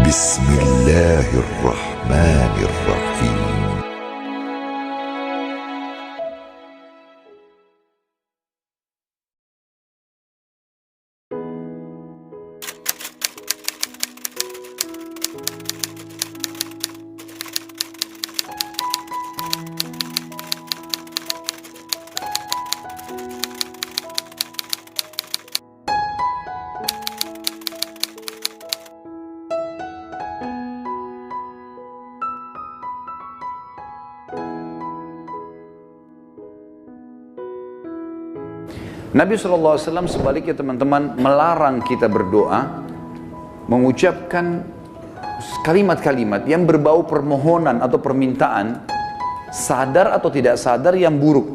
Bismillahirrahmanirrahim. Nabi SAW sebaliknya teman-teman melarang kita berdoa mengucapkan kalimat-kalimat yang berbau permohonan atau permintaan, sadar atau tidak sadar, yang buruk.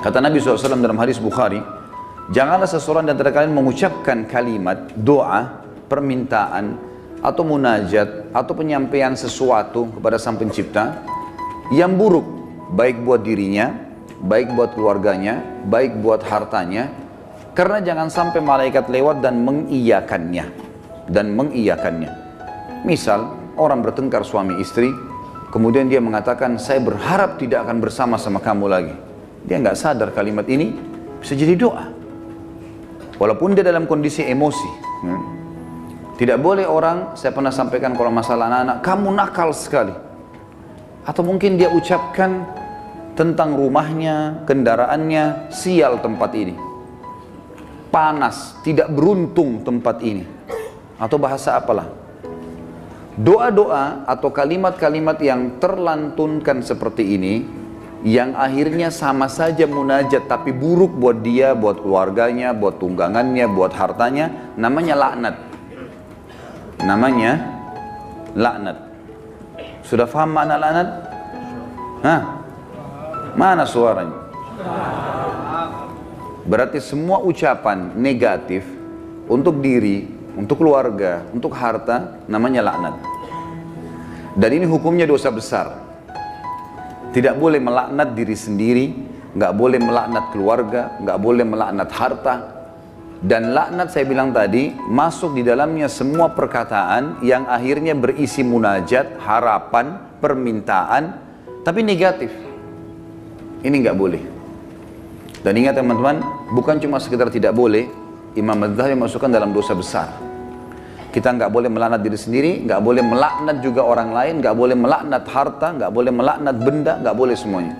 Kata Nabi SAW dalam hadis Bukhari, janganlah seseorang di antara kalian mengucapkan kalimat doa, permintaan atau munajat atau penyampaian sesuatu kepada Sang Pencipta yang buruk, baik buat dirinya, baik buat keluarganya, baik buat hartanya, karena jangan sampai malaikat lewat dan mengiyakannya. Misal, orang bertengkar suami istri, kemudian dia mengatakan, saya berharap tidak akan bersama sama kamu lagi. Dia nggak sadar kalimat ini bisa jadi doa. Walaupun dia dalam kondisi emosi. Tidak boleh orang, saya pernah sampaikan kalau masalah anak-anak, kamu nakal sekali. Atau mungkin dia ucapkan tentang rumahnya, kendaraannya, sial tempat ini, panas, tidak beruntung tempat ini, atau bahasa apalah. Doa-doa atau kalimat-kalimat yang terlantunkan seperti ini, yang akhirnya sama saja munajat tapi buruk buat dia, buat keluarganya, buat tunggangannya, buat hartanya, namanya laknat. Namanya laknat. Sudah paham makna laknat? Hah? Mana suaranya? Berarti semua ucapan negatif untuk diri, untuk keluarga, untuk harta, namanya laknat. Dan ini hukumnya dosa besar. Tidak boleh melaknat diri sendiri, nggak boleh melaknat keluarga, nggak boleh melaknat harta. Dan laknat saya bilang tadi, masuk di dalamnya semua perkataan yang akhirnya berisi munajat, harapan, permintaan, tapi negatif. Ini nggak boleh. Dan ingat teman-teman, bukan cuma sekedar tidak boleh, Imam Az-Zahabi masukkan dalam dosa besar. Kita nggak boleh melaknat diri sendiri, nggak boleh melaknat juga orang lain, nggak boleh melaknat harta, nggak boleh melaknat benda, nggak boleh semuanya.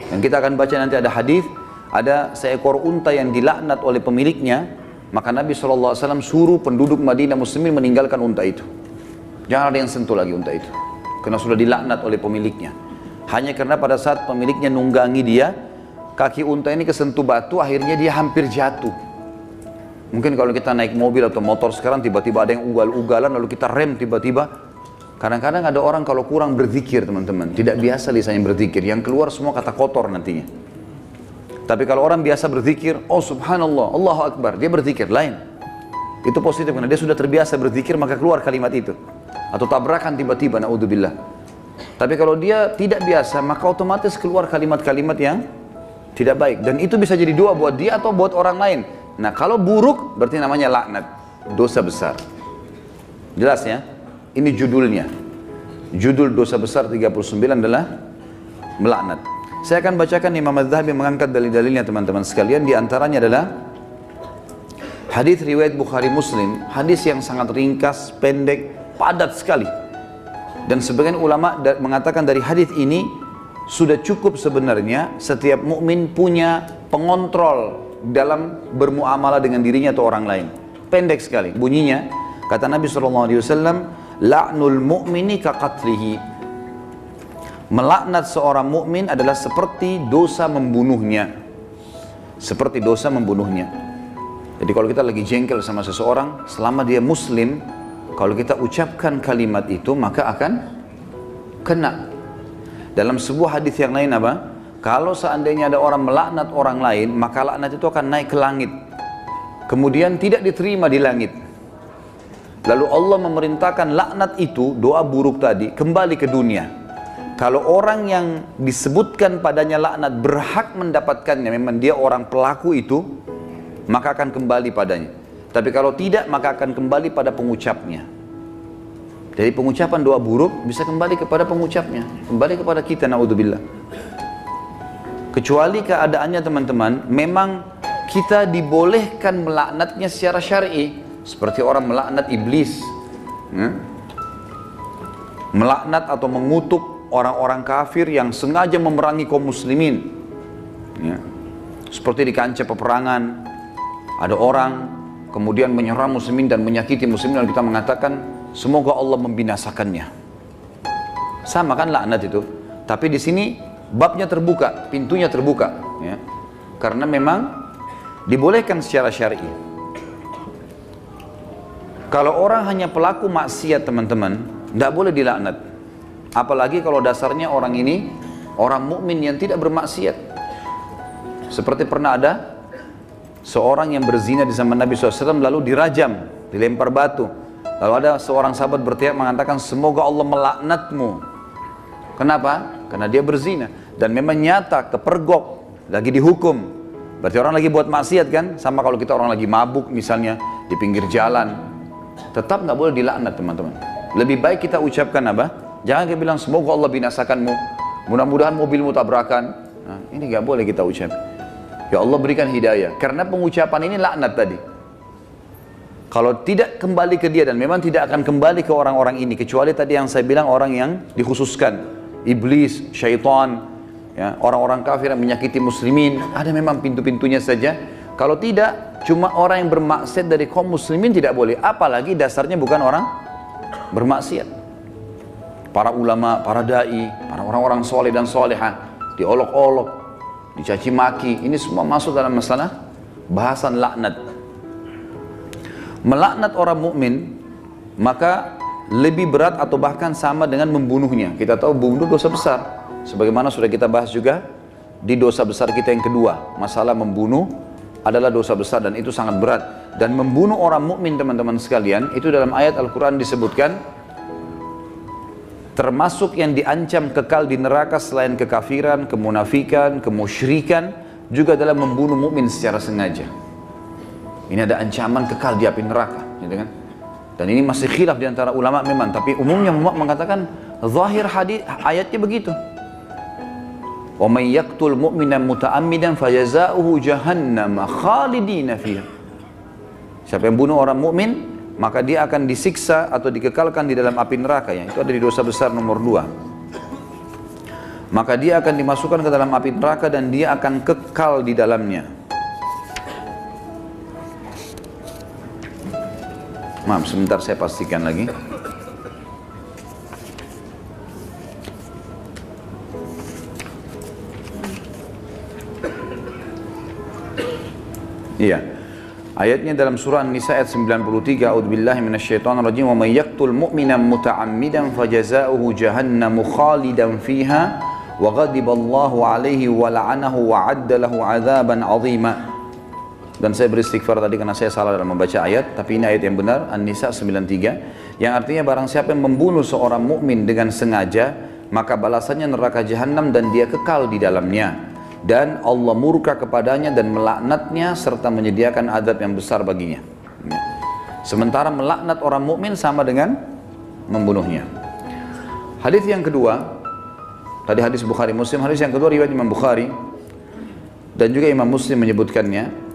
Dan kita akan baca nanti ada hadis, ada seekor unta yang dilaknat oleh pemiliknya, maka Nabi SAW suruh penduduk Madinah Muslimin meninggalkan unta itu. Jangan ada yang sentuh lagi unta itu, karena sudah dilaknat oleh pemiliknya. Hanya karena pada saat pemiliknya nunggangi dia, kaki unta ini kesentuh batu, akhirnya dia hampir jatuh. Mungkin kalau kita naik mobil atau motor sekarang, tiba-tiba ada yang ugal-ugalan, lalu kita rem tiba-tiba. Kadang-kadang ada orang kalau kurang berzikir teman-teman, tidak biasa lisannya berzikir, yang keluar semua kata kotor nantinya. Tapi kalau orang biasa berzikir, oh subhanallah, Allahu Akbar, dia berzikir, lain. Itu positif, karena dia sudah terbiasa berzikir, maka keluar kalimat itu. Atau tabrakan tiba-tiba, na'udzubillah. Tapi kalau dia tidak biasa, maka otomatis keluar kalimat-kalimat yang tidak baik. Dan itu bisa jadi doa buat dia atau buat orang lain. Nah kalau buruk, berarti namanya laknat. Dosa besar. Jelas ya? Ini judulnya. Judul dosa besar 39 adalah melaknat. Saya akan bacakan Imam Az-Zahabi mengangkat dalil-dalilnya teman-teman sekalian. Di antaranya adalah hadis riwayat Bukhari Muslim. Hadis yang sangat ringkas, pendek, padat sekali. Dan sebagian ulama mengatakan dari hadis ini sudah cukup sebenarnya setiap mukmin punya pengontrol dalam bermuamalah dengan dirinya atau orang lain. Pendek sekali bunyinya. Kata Nabi SAW, la'nul mu'mini kaqatlihi. Melaknat seorang mukmin adalah seperti dosa membunuhnya. Seperti dosa membunuhnya. Jadi kalau kita lagi jengkel sama seseorang, selama dia muslim, kalau kita ucapkan kalimat itu, maka akan kena. Dalam sebuah hadis yang lain apa? Kalau seandainya ada orang melaknat orang lain, maka laknat itu akan naik ke langit. Kemudian tidak diterima di langit. Lalu Allah memerintahkan laknat itu, doa buruk tadi, kembali ke dunia. Kalau orang yang disebutkan padanya laknat berhak mendapatkannya, memang dia orang pelaku itu, maka akan kembali padanya. Tapi kalau tidak, maka akan kembali pada pengucapnya. Jadi pengucapan doa buruk bisa kembali kepada pengucapnya, kembali kepada kita, naudzubillah. Kecuali keadaannya teman-teman, memang kita dibolehkan melaknatnya secara syar'i, seperti orang melaknat iblis, melaknat atau mengutuk orang-orang kafir yang sengaja memerangi kaum muslimin. Seperti di kancah peperangan, ada orang kemudian menyerang muslimin dan menyakiti muslimin, dan kita mengatakan semoga Allah membinasakannya. Sama kan laknat itu, tapi di sini babnya terbuka, pintunya terbuka, ya. Karena memang dibolehkan secara syar'i. Kalau orang hanya pelaku maksiat teman-teman, tidak boleh dilaknat. Apalagi kalau dasarnya orang ini orang mukmin yang tidak bermaksiat. Seperti pernah ada seorang yang berzina di zaman Nabi SAW lalu dirajam, dilempar batu. Lalu ada seorang sahabat berteriak mengatakan semoga Allah melaknatmu. Kenapa? Karena dia berzina. Dan memang nyata, kepergok, lagi dihukum. Berarti orang lagi buat maksiat kan? Sama kalau kita orang lagi mabuk misalnya di pinggir jalan. Tetap nggak boleh dilaknat teman-teman. Lebih baik kita ucapkan apa? Jangan kita bilang semoga Allah binasakanmu, mudah-mudahan mobilmu tabrakan. Nah, ini nggak boleh kita ucap. Ya Allah berikan hidayah. Karena pengucapan ini laknat tadi. Kalau tidak kembali ke dia, dan memang tidak akan kembali ke orang-orang ini, kecuali tadi yang saya bilang orang yang dikhususkan, iblis, syaitan, ya, orang-orang kafir yang menyakiti muslimin, ada memang pintu-pintunya saja. Kalau tidak, cuma orang yang bermaksiat dari kaum muslimin tidak boleh, apalagi dasarnya bukan orang bermaksiat. Para ulama, para dai, para orang-orang soleh dan solehah diolok-olok, dicaci maki, ini semua masuk dalam masalah bahasan laknat. Melaknat orang mukmin maka lebih berat atau bahkan sama dengan membunuhnya. Kita tahu membunuh dosa besar, sebagaimana sudah kita bahas juga di dosa besar kita yang kedua. Masalah membunuh adalah dosa besar dan itu sangat berat. Dan membunuh orang mukmin teman-teman sekalian, itu dalam ayat Al-Quran disebutkan termasuk yang diancam kekal di neraka selain kekafiran, kemunafikan, kemusyrikan, juga dalam membunuh mukmin secara sengaja. Ini ada ancaman kekal di api neraka, gitu kan? Dan ini masih khilaf di antara ulama memang, tapi umumnya ulama mengatakan zahir hadis ayatnya begitu. Wa may yaqtul mu'mina muta'ammidan fajazaohu jahannam khalidina fiha. Siapa yang bunuh orang mukmin, maka dia akan disiksa atau dikekalkan di dalam api neraka, yang itu ada di dosa besar nomor 2. Maka dia akan dimasukkan ke dalam api neraka dan dia akan kekal di dalamnya. Maaf, sebentar saya pastikan lagi. Iya. Ayatnya dalam surah An-Nisa ayat 93, A'udzubillahi minasyaitonir rajim, wa may yaqtul mu'mina muta'ammidan fajazaohu jahannamu khalidan fiha wa ghadiballahu 'alaihi wa la'anahu wa 'adda lahu 'adzaban 'azima. Dan saya beristighfar tadi karena saya salah dalam membaca ayat, tapi ini ayat yang benar, An-Nisa 93, yang artinya barang siapa yang membunuh seorang mukmin dengan sengaja, maka balasannya neraka jahanam dan dia kekal di dalamnya. Dan Allah murka kepadanya dan melaknatnya serta menyediakan azab yang besar baginya. Sementara melaknat orang mukmin sama dengan membunuhnya. Hadis yang kedua, tadi hadis Bukhari Muslim, hadis yang kedua riwayat Imam Bukhari dan juga Imam Muslim menyebutkannya.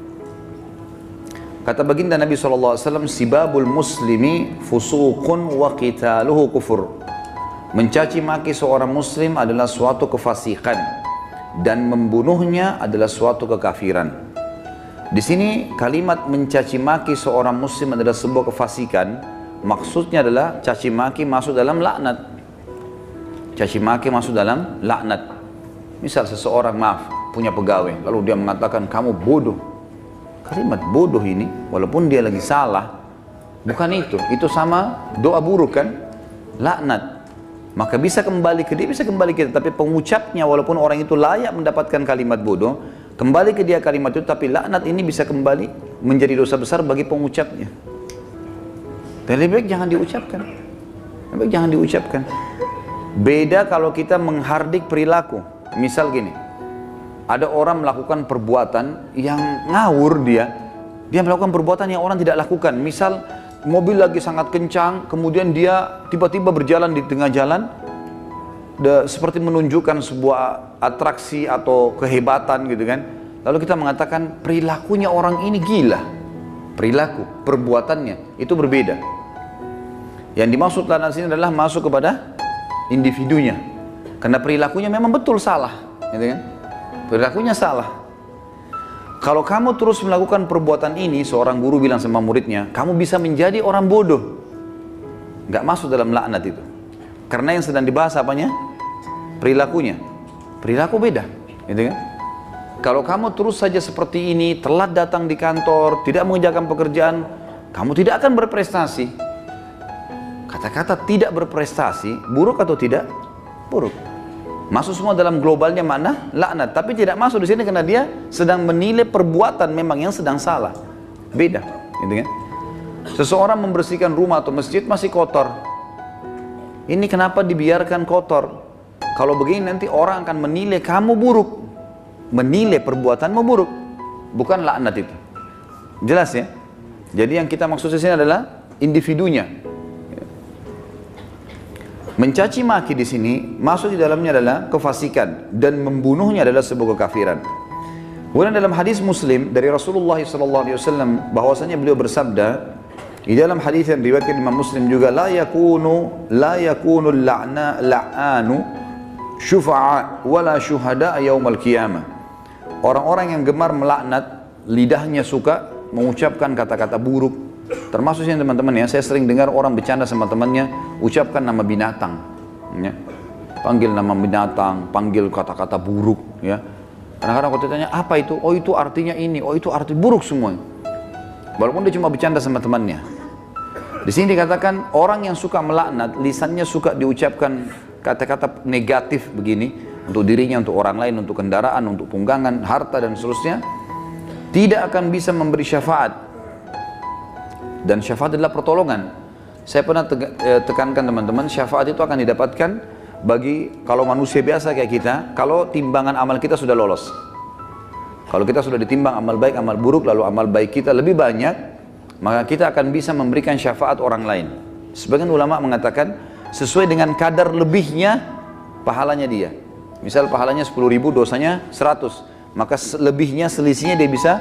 Kata baginda Nabi SAW, sibabul muslimi fusuqun wa qitaluhu kufur. Mencaci maki seorang muslim adalah suatu kefasikan dan membunuhnya adalah suatu kekafiran. Di sini kalimat mencaci maki seorang muslim adalah sebuah kefasikan, maksudnya adalah caci maki masuk dalam laknat. Caci maki masuk dalam laknat. Misal seseorang punya pegawai, lalu dia mengatakan kamu bodoh. Kalimat bodoh ini, walaupun dia lagi salah, bukan itu sama doa buruk kan, laknat. Maka bisa kembali ke dia, bisa kembali ke kita, tapi pengucapnya walaupun orang itu layak mendapatkan kalimat bodoh, kembali ke dia kalimat itu, tapi laknat ini bisa kembali menjadi dosa besar bagi pengucapnya. Dan lebih baik jangan diucapkan. Lebih baik jangan diucapkan. Beda kalau kita menghardik perilaku. Misal gini, ada orang melakukan perbuatan yang ngawur dia, Dia melakukan perbuatan yang orang tidak lakukan. Misal mobil lagi sangat kencang, kemudian dia tiba-tiba berjalan di tengah jalan, seperti menunjukkan sebuah atraksi atau kehebatan gitu kan. Lalu kita mengatakan perilakunya orang ini gila. Perilaku, perbuatannya itu berbeda. Yang dimaksud laknat sini adalah masuk kepada individunya. Karena perilakunya memang betul salah, gitu kan? Perilakunya salah. Kalau kamu terus melakukan perbuatan ini, seorang guru bilang sama muridnya, kamu bisa menjadi orang bodoh. Nggak masuk dalam laknat itu. Karena yang sedang dibahas apanya? Perilakunya. Perilaku beda, gitu kan? Kalau kamu terus saja seperti ini, telat datang di kantor, tidak mengerjakan pekerjaan, kamu tidak akan berprestasi. Kata-kata tidak berprestasi, buruk atau tidak? Buruk. Masuk semua dalam globalnya makna laknat, tapi tidak masuk di sini karena dia sedang menilai perbuatan memang yang sedang salah. Beda, gitu kan? Seseorang membersihkan rumah atau masjid masih kotor. Ini kenapa dibiarkan kotor? Kalau begini nanti orang akan menilai kamu buruk, menilai perbuatanmu buruk, bukan laknat itu. Jelas ya? Jadi yang kita maksud di sini adalah individunya. Mencaci maki di sini masuk di dalamnya adalah kefasikan dan membunuhnya adalah sebuah kekafiran. Kemudian dalam hadis Muslim dari Rasulullah SAW bahwasanya beliau bersabda di dalam hadis yang diriwayatkan Imam Muslim juga, la yakunu la'anu syufa'a wala syuhada yaumal qiyamah. Orang-orang yang gemar melaknat, lidahnya suka mengucapkan kata-kata buruk. Termasuk yang teman-teman ya, saya sering dengar orang bercanda sama temannya, ucapkan nama binatang, ya. Panggil nama binatang, panggil kata-kata buruk, ya. Kadang-kadang kalau ditanya apa itu, oh itu artinya ini, oh itu arti buruk semua. Walaupun dia cuma bercanda sama temannya. Di sini dikatakan orang yang suka melaknat, lisannya suka diucapkan kata-kata negatif begini untuk dirinya, untuk orang lain, untuk kendaraan, untuk tunggangan, harta dan seterusnya, tidak akan bisa memberi syafaat. Dan syafaat adalah pertolongan. Saya pernah tekankan teman-teman, syafaat itu akan didapatkan bagi kalau manusia biasa kayak kita, kalau timbangan amal kita sudah lolos. Kalau kita sudah ditimbang amal baik, amal buruk, lalu amal baik kita lebih banyak, maka kita akan bisa memberikan syafaat orang lain. Sebagian ulama mengatakan sesuai dengan kadar lebihnya pahalanya dia. Misal pahalanya 10.000, dosanya 100, maka lebihnya, selisihnya dia bisa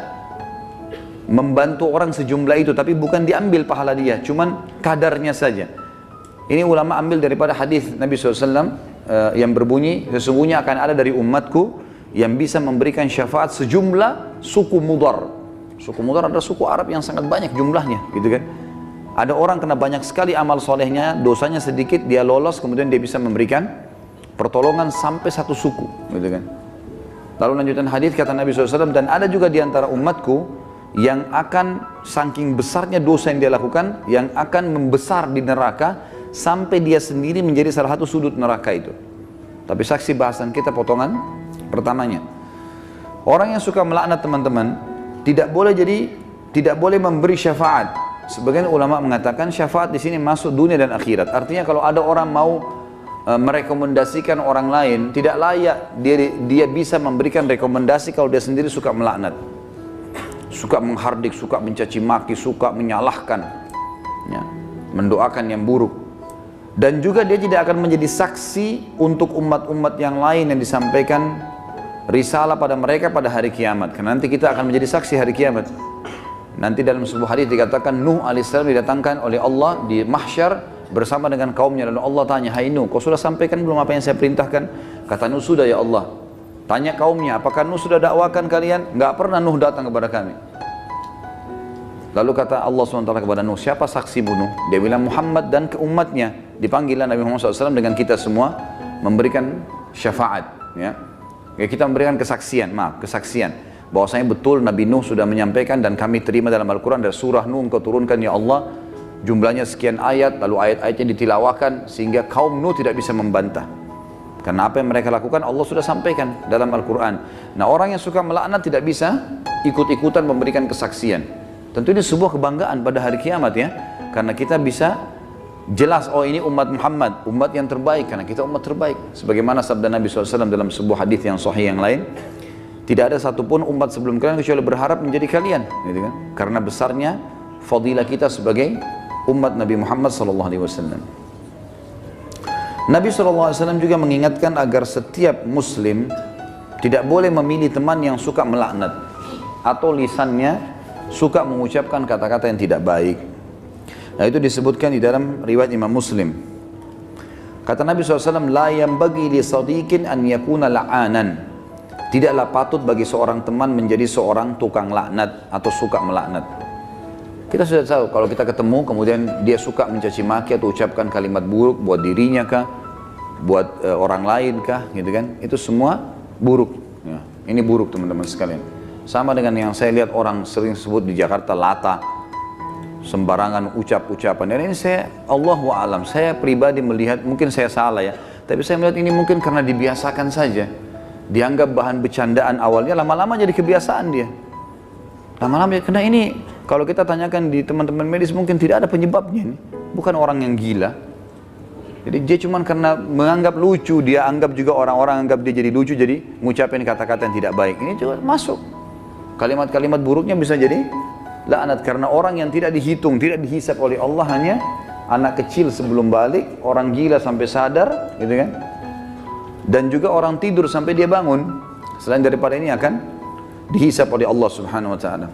membantu orang sejumlah itu, tapi bukan diambil pahala dia, cuman kadarnya saja. Ini ulama ambil daripada hadis Nabi SAW yang berbunyi, sesungguhnya akan ada dari umatku yang bisa memberikan syafaat sejumlah suku Mudar. Suku Mudar adalah suku Arab yang sangat banyak jumlahnya, gitu kan? Ada orang kena banyak sekali amal solehnya, dosanya sedikit, dia lolos, kemudian dia bisa memberikan pertolongan sampai satu suku, gitu kan? Lalu lanjutan hadis kata Nabi SAW, dan ada juga di antara umatku yang akan saking besarnya dosa yang dia lakukan, yang akan membesar di neraka sampai dia sendiri menjadi salah satu sudut neraka itu. Tapi saksi bahasan kita potongan pertamanya. Orang yang suka melaknat teman-teman tidak boleh memberi syafaat. Sebagian ulama mengatakan syafaat di sini masuk dunia dan akhirat. Artinya kalau ada orang mau merekomendasikan orang lain, tidak layak dia bisa memberikan rekomendasi kalau dia sendiri suka melaknat. Suka menghardik, suka mencaci maki, suka menyalahkan, ya, mendoakan yang buruk. Dan juga dia tidak akan menjadi saksi untuk umat-umat yang lain yang disampaikan risalah pada mereka pada hari kiamat. Karena nanti kita akan menjadi saksi hari kiamat. Nanti dalam sebuah hadis dikatakan Nuh alaihissalam didatangkan oleh Allah di mahsyar bersama dengan kaumnya. Lalu Allah tanya, hai Nuh, kau sudah sampaikan belum apa yang saya perintahkan? Kata Nuh, sudah ya Allah. Tanya kaumnya, apakah Nuh sudah dakwakan kalian? Enggak pernah Nuh datang kepada kami. Lalu kata Allah SWT kepada Nuh, siapa saksimu Nuh? Dia bilang Muhammad dan ke umatnya. Dipanggillah Nabi Muhammad SAW dengan kita semua memberikan syafaat. Ya, kita memberikan kesaksian, kesaksian. Bahwasanya betul Nabi Nuh sudah menyampaikan dan kami terima dalam Al-Quran dari surah Nuh engkau turunkan ya Allah. Jumlahnya sekian ayat, lalu ayat-ayatnya ditilawakan sehingga kaum Nuh tidak bisa membantah. Karena apa yang mereka lakukan Allah sudah sampaikan dalam Al-Quran. Nah, orang yang suka melaknat tidak bisa ikut-ikutan memberikan kesaksian. Tentu ini sebuah kebanggaan pada hari kiamat ya. Karena kita bisa jelas, oh ini umat Muhammad, umat yang terbaik. Karena kita umat terbaik. Sebagaimana sabda Nabi SAW dalam sebuah hadis yang sahih yang lain. Tidak ada satupun umat sebelum kalian kecuali berharap menjadi kalian, gitu kan? Karena besarnya fadilah kita sebagai umat Nabi Muhammad SAW. Nabi SAW juga mengingatkan agar setiap muslim tidak boleh memilih teman yang suka melaknat atau lisannya suka mengucapkan kata-kata yang tidak baik. Nah, itu disebutkan di dalam riwayat Imam Muslim. Kata Nabi SAW, la yanbaghi li sadiqin an yakuna la'anan. Tidaklah patut bagi seorang teman menjadi seorang tukang laknat atau suka melaknat. Kita sudah tahu kalau kita ketemu kemudian dia suka mencaci maki atau ucapkan kalimat buruk buat dirinya kah, buat orang lain kah, gitu kan? Itu semua buruk. Ya, ini buruk teman-teman sekalian. Sama dengan yang saya lihat orang sering sebut di Jakarta lata, sembarangan ucap-ucapan. Dan ini saya, Allahu a'lam, saya pribadi melihat, mungkin saya salah ya, tapi saya melihat ini mungkin karena dibiasakan saja. Dianggap bahan bercandaan awalnya, lama-lama jadi kebiasaan dia. Lama-lama, karena ini kalau kita tanyakan di teman-teman medis mungkin tidak ada penyebabnya ini. Bukan orang yang gila. Jadi dia cuma karena menganggap lucu, dia anggap juga orang-orang anggap dia jadi lucu, jadi ngucapin kata-kata yang tidak baik. Ini juga masuk. Kalimat-kalimat buruknya bisa jadi laknat karena orang yang tidak dihitung, tidak dihisab oleh Allah, hanya anak kecil sebelum balik, orang gila sampai sadar, gitu kan? Dan juga orang tidur sampai dia bangun. Selain daripada ini akan dihisab oleh Allah Subhanahu wa taala.